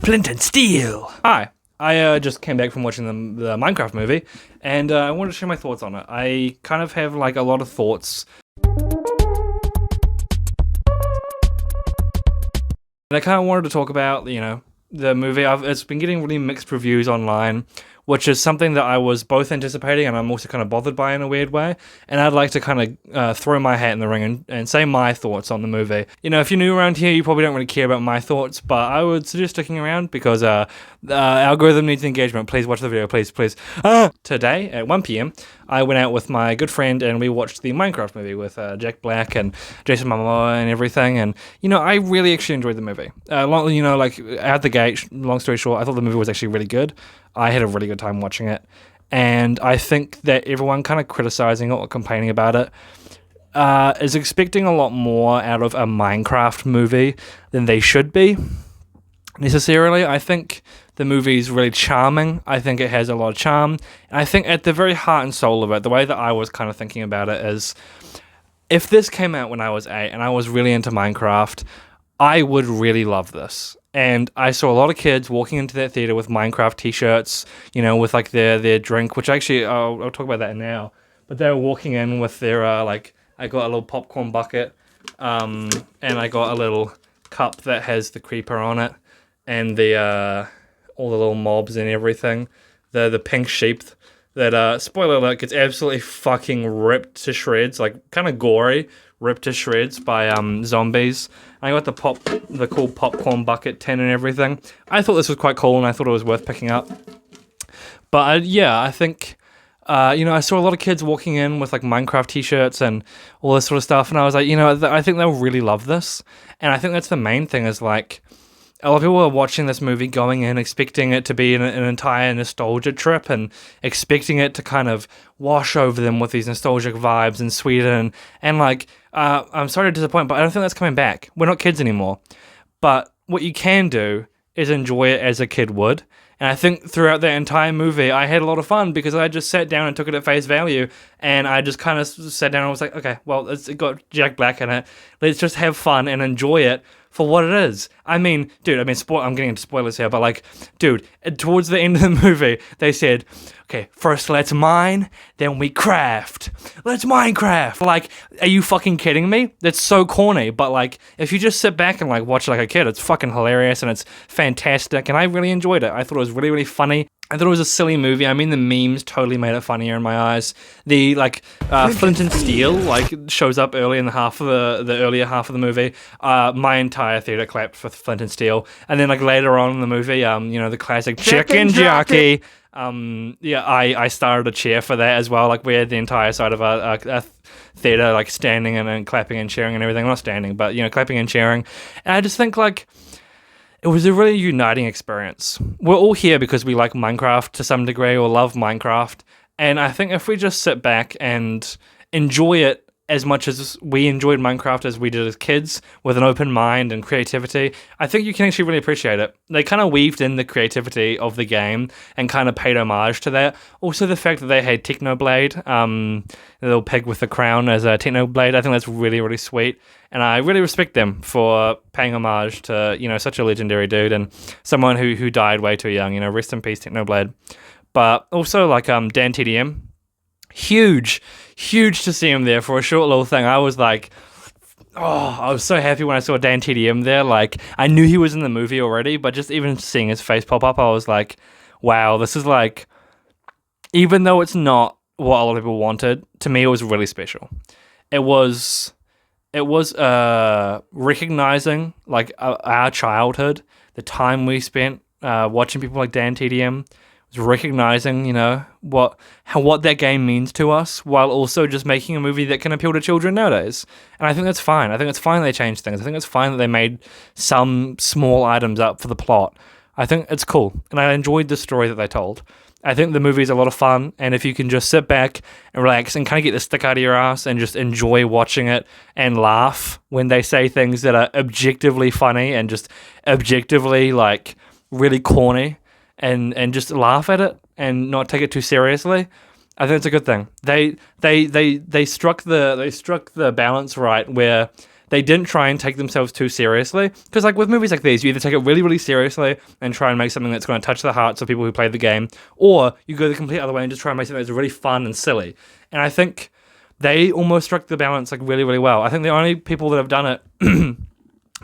Flint and Steel. Hi. I just came back from watching the Minecraft movie, and I wanted to share my thoughts on it. I kind of have like a lot of thoughts, and I kind of wanted to talk about, the movie. It's been getting really mixed reviews online, which is something that I was both anticipating and I'm also kind of bothered by in a weird way. And I'd like to kind of throw my hat in the ring and say my thoughts on the movie. If you're new around here, you probably don't really care about my thoughts, but I would suggest sticking around because the algorithm needs engagement. Please watch the video, please. Today at 1 p.m, I went out with my good friend and we watched the Minecraft movie with Jack Black and Jason Momoa and everything. And, I really actually enjoyed the movie. Out the gate, long story short, I thought the movie was actually really good. I had a really good time watching it. And I think that everyone kind of criticizing it or complaining about it is expecting a lot more out of a Minecraft movie than they should be, necessarily. I think the movie is really charming. I think it has a lot of charm. And I think at the very heart and soul of it, the way that I was kind of thinking about it is, if this came out when I was 8 and I was really into Minecraft, I would really love this. And I saw a lot of kids walking into that theater with Minecraft t-shirts, with like their drink, which actually, I'll talk about that now. But they were walking in with their, I got a little popcorn bucket, and I got a little cup that has the creeper on it, and all the little mobs and everything. The pink sheep that, spoiler alert, gets absolutely fucking ripped to shreds, like kind of gory, ripped to shreds by zombies. I got the cool popcorn bucket tin and everything. I thought this was quite cool and I thought it was worth picking up. But I think, I saw a lot of kids walking in with like Minecraft t-shirts and all this sort of stuff. And I was like, I think they'll really love this. And I think that's the main thing is like, a lot of people are watching this movie going in expecting it to be an entire nostalgia trip and expecting it to kind of wash over them with these nostalgic vibes in Sweden. And like, I'm sorry to disappoint, but I don't think that's coming back. We're not kids anymore. But what you can do is enjoy it as a kid would. And I think throughout the entire movie, I had a lot of fun because I just sat down and took it at face value. And I just kind of sat down and was like, okay, well, it's got Jack Black in it. Let's just have fun and enjoy it for what it is. I mean, dude, I'm getting into spoilers here, but like, dude, towards the end of the movie, they said, okay, first let's mine, then we craft. Let's Minecraft. Like, are you fucking kidding me? That's so corny, but like, if you just sit back and like watch it like a kid, it's fucking hilarious and it's fantastic, and I really enjoyed it. I thought it was really, really funny. I thought it was a silly movie. I mean, the memes totally made it funnier in my eyes. The Flint and Steel shows up early in the earlier half of the movie. My entire theater clapped for Flint and Steel, and then like later on in the movie, the classic chicken jockey. I started a cheer for that as well. Like we had the entire side of a theater like standing and clapping and cheering and everything. Not standing, but clapping and cheering. And I just think like, it was a really uniting experience. We're all here because we like Minecraft to some degree or love Minecraft. And I think if we just sit back and enjoy it as much as we enjoyed Minecraft as we did as kids, with an open mind and creativity, I think you can actually really appreciate it. They kind of weaved in the creativity of the game and kind of paid homage to that. Also the fact that they had Technoblade, the little pig with the crown as a Technoblade, I think that's really, really sweet. And I really respect them for paying homage to, such a legendary dude and someone who died way too young. Rest in peace, Technoblade. But also like Dan TDM, huge to see him there for a short little thing. I was like, I was so happy when I saw Dan TDM there. Like, I knew he was in the movie already, but just even seeing his face pop up, I was like, wow, this is like, even though it's not what a lot of people wanted, to me it was really special. It was recognizing like our childhood, the time we spent watching people like Dan TDM. Recognizing, what that game means to us, while also just making a movie that can appeal to children nowadays. And I think that's fine. I think it's fine they changed things. I think it's fine that they made some small items up for the plot. I think it's cool, and I enjoyed the story that they told. I think the movie's a lot of fun, and if you can just sit back and relax and kind of get the stick out of your ass and just enjoy watching it and laugh when they say things that are objectively funny and just objectively like really corny, and just laugh at it and not take it too seriously, I think it's a good thing. They struck the balance right where they didn't try and take themselves too seriously. Because like with movies like these, you either take it really, really seriously and try and make something that's going to touch the hearts of people who play the game, or you go the complete other way and just try and make something that's really fun and silly. And I think they almost struck the balance like really, really well. I think the only people that have done it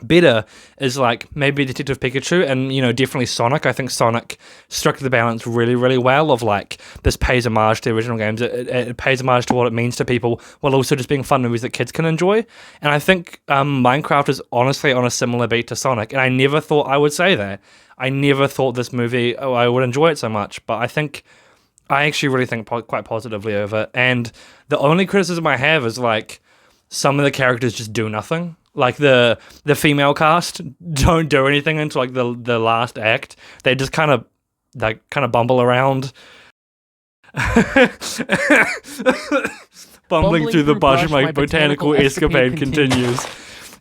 better is like maybe Detective Pikachu and, you know, definitely Sonic. I think Sonic struck the balance really, really well of like this pays homage to the original games. It pays homage to what it means to people while also just being fun movies that kids can enjoy. And I think Minecraft is honestly on a similar beat to Sonic, and I never thought I would say that. I never thought this movie, I would enjoy it so much, but I actually really think quite positively of it. And the only criticism I have is like some of the characters just do nothing. Like the female cast don't do anything until like the last act. They just kind of bumble around, bumbling through the bush. My botanical escapade continues.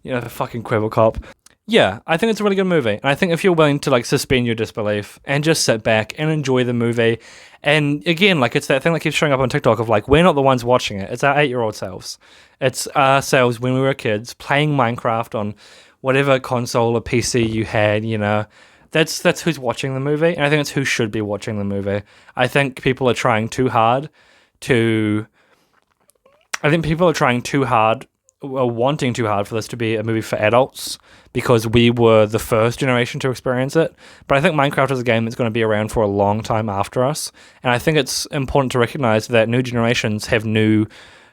You know, the fucking Quibblecop. Yeah, I think it's a really good movie. And I think if you're willing to like suspend your disbelief and just sit back and enjoy the movie, and again, like it's that thing that keeps showing up on TikTok of like, we're not the ones watching it. It's our 8-year-old selves. It's ourselves when we were kids playing Minecraft on whatever console or PC you had, you know. That's who's watching the movie, and I think it's who should be watching the movie. I think people are trying too hard wanting too hard for this to be a movie for adults because we were the first generation to experience it. But I think Minecraft is a game that's going to be around for a long time after us. And I think it's important to recognize that new generations have new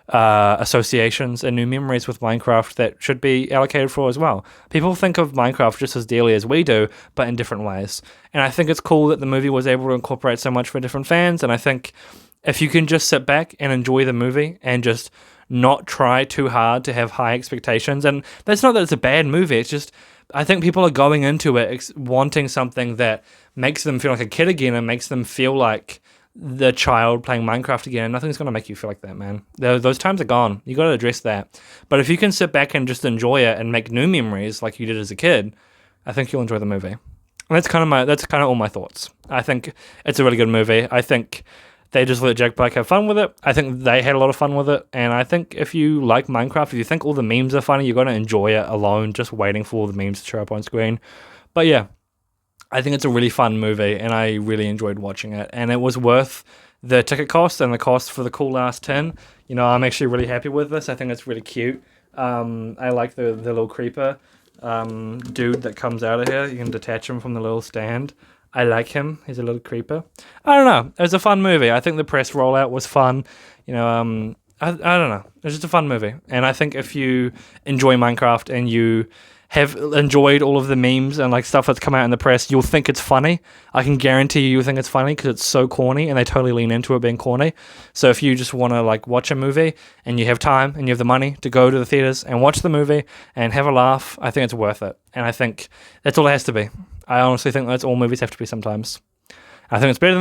associations and new memories with Minecraft that should be allocated for as well. People think of Minecraft just as dearly as we do, but in different ways. And I think it's cool that the movie was able to incorporate so much for different fans. And I think if you can just sit back and enjoy the movie and just not try too hard to have high expectations, and that's not that it's a bad movie, it's just I think people are going into it wanting something that makes them feel like a kid again and makes them feel like the child playing Minecraft again. Nothing's going to make you feel like that, man. Those times are gone. You got to address that. But if you can sit back and just enjoy it and make new memories like you did as a kid, I think you'll enjoy the movie. And that's kind of all my thoughts. I think it's a really good movie. I think they just let Jack Black have fun with it. I think they had a lot of fun with it. And I think if you like Minecraft, if you think all the memes are funny, you're going to enjoy it alone, just waiting for all the memes to show up on screen. But yeah, I think it's a really fun movie, and I really enjoyed watching it. And it was worth the ticket cost and the cost for the cool ass tin. You know, I'm actually really happy with this. I think it's really cute. I like the little creeper dude that comes out of here. You can detach him from the little stand. I like him. He's a little creeper. I don't know. It was a fun movie. I think the press rollout was fun. You know, I don't know. It was just a fun movie. And I think if you enjoy Minecraft and you have enjoyed all of the memes and like stuff that's come out in the press, you'll think it's funny. I can guarantee you'll think it's funny because it's so corny, and they totally lean into it being corny. So if you just want to like watch a movie and you have time and you have the money to go to the theaters and watch the movie and have a laugh, I think it's worth it. And I think that's all it has to be. I honestly think that's all movies have to be sometimes. I think it's better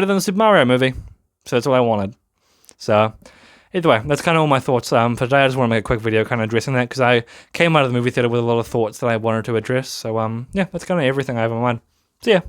than the Super Mario movie. So that's all I wanted. So either way, that's kind of all my thoughts for today. I just want to make a quick video kind of addressing that because I came out of the movie theater with a lot of thoughts that I wanted to address. So yeah, that's kind of everything I have in mind. So yeah.